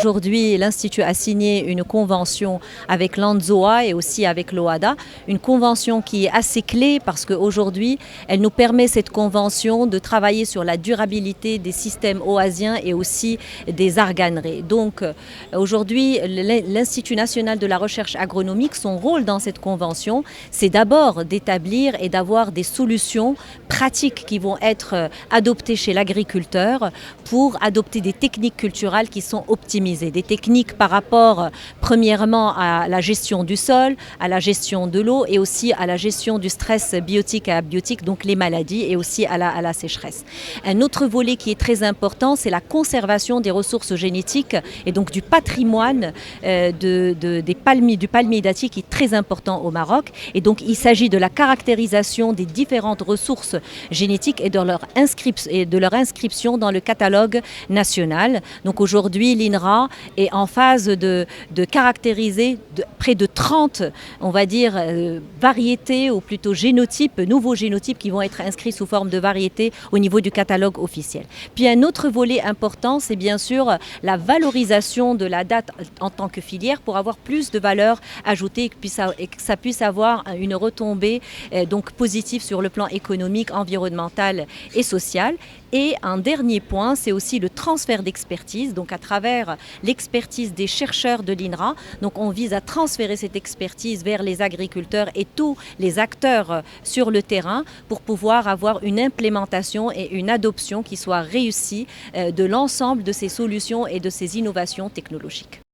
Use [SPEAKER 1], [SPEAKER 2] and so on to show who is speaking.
[SPEAKER 1] aujourd'hui, l'Institut a signé une convention avec l'ANZOA et aussi avec l'OHADA, une convention qui est assez clé parce qu'aujourd'hui, elle nous permet, cette convention, de travailler sur la durabilité des systèmes oasiens et aussi des arganeries. Donc aujourd'hui, l'Institut national de la recherche agronomique, son rôle dans cette convention, c'est d'abord d'établir et d'avoir des solutions pratiques qui vont être adoptées chez l'agriculteur pour adopter des techniques culturales qui sont optimisées. Des techniques par rapport, premièrement, à la gestion du sol, à la gestion de l'eau et aussi à la gestion du stress biotique et abiotique, donc les maladies, et aussi à la sécheresse. Un autre volet qui est très important, c'est la conservation des ressources génétiques et donc du patrimoine du palmier dattier qui est très important au Maroc. Et donc il s'agit de la caractérisation des différentes ressources génétiques et de leur inscription dans le catalogue national. Donc aujourd'hui, l'INRA est en phase de caractériser près de 30, on va dire, variétés ou plutôt génotypes, nouveaux génotypes qui vont être inscrits sous forme de variétés au niveau du catalogue officiel. Puis un autre volet important, c'est bien sûr la valorisation de la date en tant que filière pour avoir plus de valeur ajoutée et que ça puisse avoir une retombée donc positive sur le plan économique, environnemental et social. Et un dernier point, c'est aussi le transfert d'expertise, donc à travers l'expertise des chercheurs de l'INRA. Donc on vise à transférer cette expertise vers les agriculteurs et tous les acteurs sur le terrain pour pouvoir avoir une implémentation et une adoption qui soit réussie de l'ensemble de ces solutions et de ces innovations technologiques.